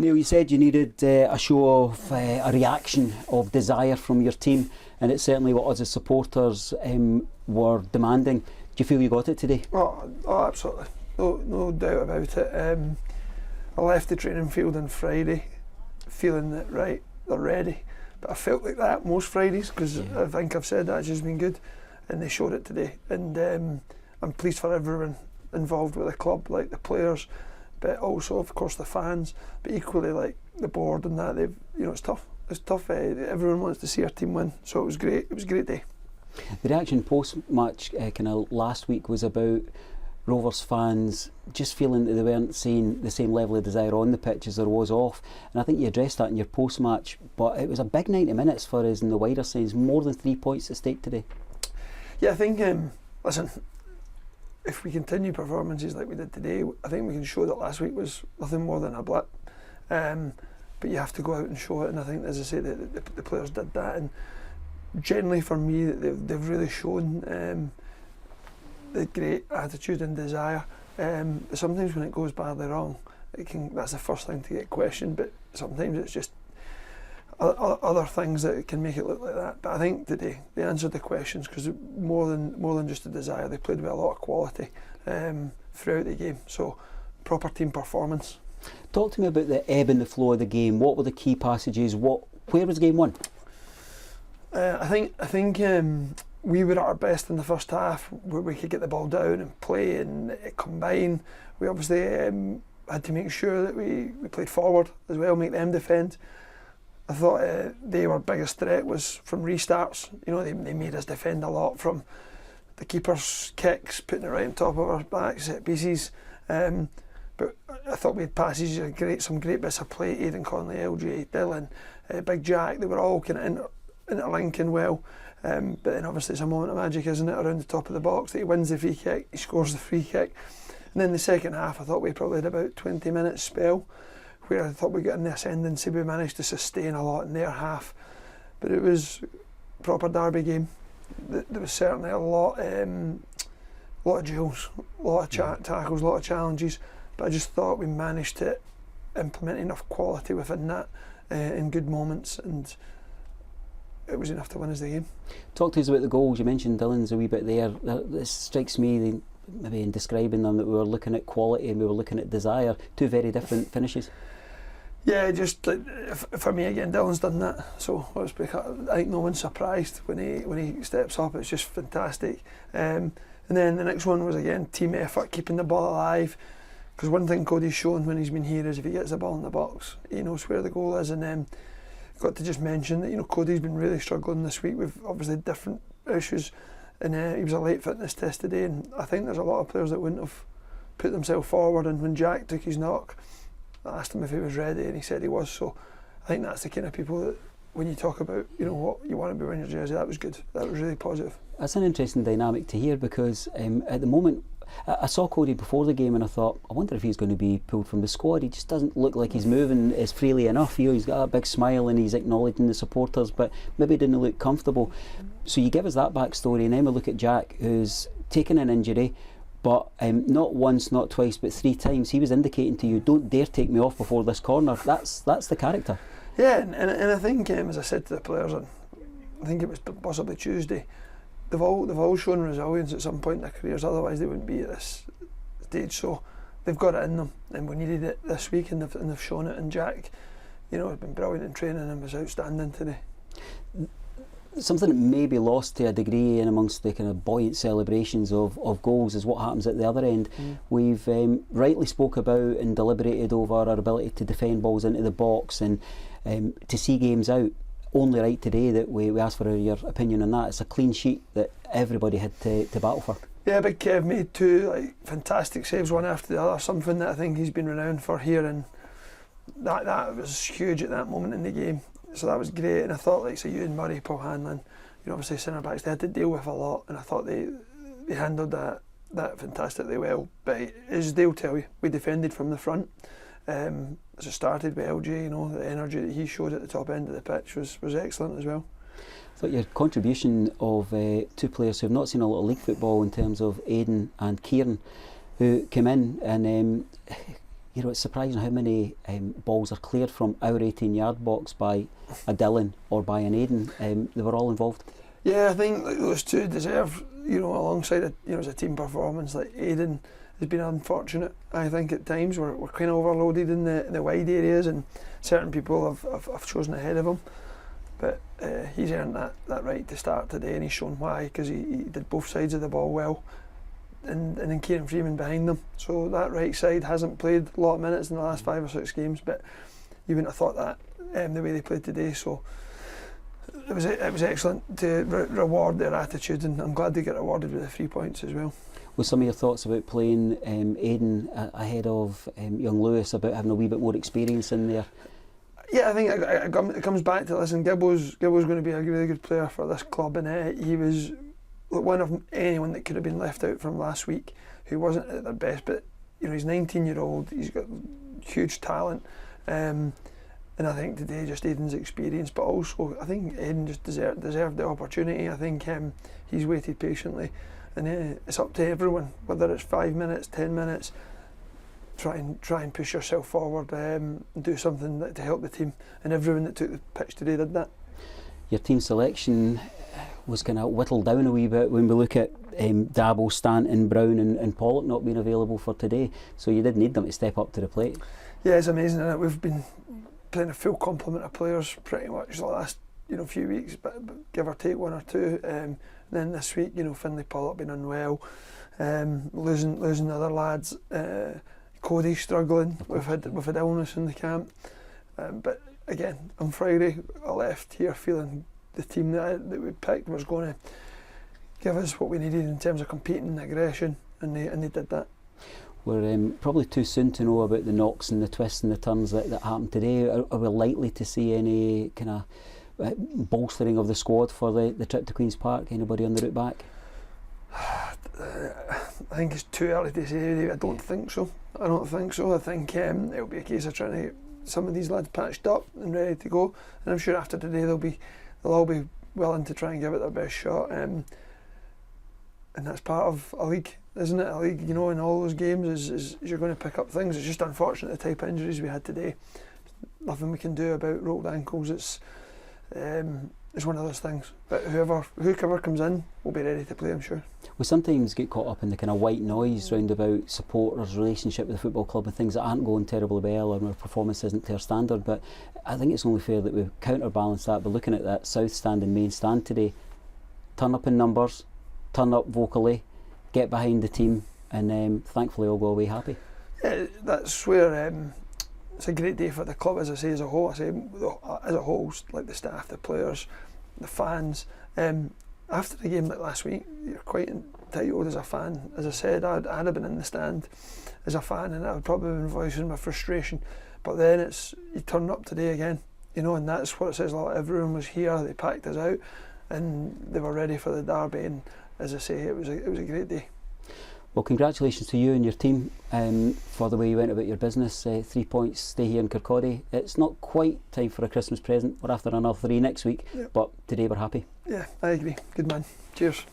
Neill, you said you needed a show of a reaction of desire from your team, and it's certainly what us as supporters were demanding. Do you feel you got it today? Oh, absolutely. No doubt about it. I left the training field on Friday feeling that, right, they're ready. But I felt like that most Fridays, because I think I've said that's just been good, and they showed it today. And I'm pleased for everyone involved with the club, like the players, but also of course the fans, but equally like the board and that. They've, it's tough. It's tough. Everyone wants to see our team win, so it was great. It was a great day. The reaction post-match kind of last week was about Rovers fans just feeling that they weren't seeing the same level of desire on the pitch as there was off, and I think you addressed that in your post-match. But it was a big 90 minutes for us in the wider sense. More than 3 points at stake today. Yeah, I think. Listen, if we continue performances like we did today, I think we can show that last week was nothing more than a blip. But you have to go out and show it, and I think, as I say, the players did that. And generally, for me, they've really shown the great attitude and desire. Sometimes when it goes badly wrong, that's the first thing to get questioned, but sometimes it's just other things that can make it look like that. But I think today they answered the questions, because more than just a desire, they played with a lot of quality throughout the game. So proper team performance. Talk to me about the ebb and the flow of the game. What were the key passages? Where was game won? I think we were at our best in the first half, where we could get the ball down and play and combine. We obviously had to make sure that we played forward as well, make them defend. I thought our biggest threat was from restarts. They made us defend a lot from the keeper's kicks, putting it right on top of our backs, set pieces. But I thought we had passes, some great bits of play. Aidan Conley, LJ, Dylan, Big Jack, they were all kind of interlinking well. But then obviously it's a moment of magic, isn't it, around the top of the box, that he wins the free kick, he scores the free kick. And then the second half, I thought we probably had about 20 minutes spell where I thought we got in the ascendancy. We managed to sustain a lot in their half, but it was a proper derby game. There was certainly a lot of duels, a lot of tackles, a lot of challenges, but I just thought we managed to implement enough quality within that in good moments, and it was enough to win us the game. Talk to us about the goals. You mentioned Dylan's a wee bit there. It strikes me, maybe in describing them, that we were looking at quality and we were looking at desire. Two very different finishes. Yeah, just like, for me again, Dylan's done that. So I think no one's surprised when he steps up. It's just fantastic. And then the next one was again team effort, keeping the ball alive. Because one thing Cody's shown when he's been here is if he gets the ball in the box, he knows where the goal is. And then got to just mention that Cody's been really struggling this week with obviously different issues, and he was a late fitness test today. And I think there's a lot of players that wouldn't have put themselves forward. And when Jack took his knock, I asked him if he was ready, and he said he was. So I think that's the kind of people that, when you talk about what you want to be wearing your jersey, that was good. That was really positive. That's an interesting dynamic to hear, because at the moment I saw Cody before the game and I thought, I wonder if he's going to be pulled from the squad. He just doesn't look like he's moving as freely enough. He's got a big smile and he's acknowledging the supporters, but maybe didn't look comfortable. So you give us that backstory, and then we look at Jack, who's taken an injury, but not once, not twice, but 3 times he was indicating to you, don't dare take me off before this corner. That's the character. Yeah, and I think, as I said to the players, and I think it was possibly Tuesday, they've all shown resilience at some point in their careers, otherwise they wouldn't be at this stage. So they've got it in them, and we needed it this week, and they've shown it. And Jack, has been brilliant in training and was outstanding today. Something that may be lost to a degree in amongst the kind of buoyant celebrations of goals is what happens at the other end. We've rightly spoke about and deliberated over our ability to defend balls into the box and to see games out. Only right today that we asked for your opinion on that. It's a clean sheet that everybody had to battle for. Yeah, Big Kev made 2 fantastic saves, one after the other, something that I think he's been renowned for here, and that was huge at that moment in the game. So that was great. And I thought, Ewan Murray, Paul Hanlon, obviously centre backs, they had to deal with a lot, and I thought they handled that fantastically well. But as they'll tell you, we defended from the front. As it started with LJ, the energy that he showed at the top end of the pitch was excellent as well. I thought your contribution of 2 players who have not seen a lot of league football, in terms of Aidan and Kieran, who came in and you know, it's surprising how many balls are cleared from our 18-yard box by a Dylan or by an Aidan. They were all involved. Yeah, I think those two deserve, you know, alongside a, you know, as a team performance. Like Aidan has been unfortunate. I think at times we're kind of overloaded in the wide areas, and certain people have chosen ahead of him. But he's earned that right to start today, and he's shown why, because he did both sides of the ball well, and then Kieran Freeman behind them. So that right side hasn't played a lot of minutes in the last 5 or 6 games, but you wouldn't have thought that the way they played today. So it was excellent to reward their attitude, and I'm glad they get rewarded with the 3 points as well. With some of your thoughts about playing Aidan ahead of young Lewis, about having a wee bit more experience in there? Yeah, I think it comes back to, listen, Gibbo's going to be a really good player for this club, and he was one of anyone that could have been left out from last week who wasn't at their best. But you know, he's 19-year-old, he's got huge talent, and I think today just Aidan's experience, but also I think Aidan just deserved the opportunity. I think he's waited patiently, and it's up to everyone, whether it's 5 minutes, 10 minutes. Try and push yourself forward, and do something to help the team, and everyone that took the pitch today did that. Your team selection was kind of whittled down a wee bit when we look at Dabo, Stanton, Brown and Pollock not being available for today, so you did need them to step up to the plate. Yeah, it's amazing, isn't it? We've been playing a full complement of players pretty much the last few weeks, but give or take 1 or 2. Then this week, Finlay, Pollock been unwell, losing other lads. Cody struggling. We've had illness in the camp, but again on Friday I left here feeling the team that we picked was going to give us what we needed in terms of competing and aggression, and they did that. We're probably too soon to know about the knocks and the twists and the turns that happened today. Are we likely to see any kind of bolstering of the squad for the trip to Queen's Park? Anybody on the route back? I think it's too early to say. I don't think so. I think it'll be a case of trying to get some of these lads patched up and ready to go. And I'm sure after today they'll all be willing to try and give it their best shot. And that's part of a league, isn't it? A league, in all those games is you're going to pick up things. It's just unfortunate the type of injuries we had today. Nothing we can do about rolled ankles. It's one of those things. But whoever comes in will be ready to play, I'm sure. We sometimes get caught up in the kind of white noise round about supporters' relationship with the football club and things that aren't going terribly well, or our performance isn't to our standard. But I think it's only fair that we counterbalance that by looking at that south stand and main stand today. Turn up in numbers, turn up vocally, get behind the team, and thankfully all go away happy. Yeah, that's where it's a great day for the club, as I say, as a whole. Like the staff, the players, the fans. After a game like last week, you're quite entitled as a fan. As I said, I'd have been in the stand as a fan, and I would probably have been voicing my frustration. But then you turn up today again, and that's what it says a lot. Everyone was here, they packed us out, and they were ready for the derby. And as I say, it was a great day. Well, congratulations to you and your team for the way you went about your business. 3 points, stay here in Kirkcaldy. It's not quite time for a Christmas present. We're after another 3 next week, but today we're happy. Yeah, I agree. Good man. Cheers.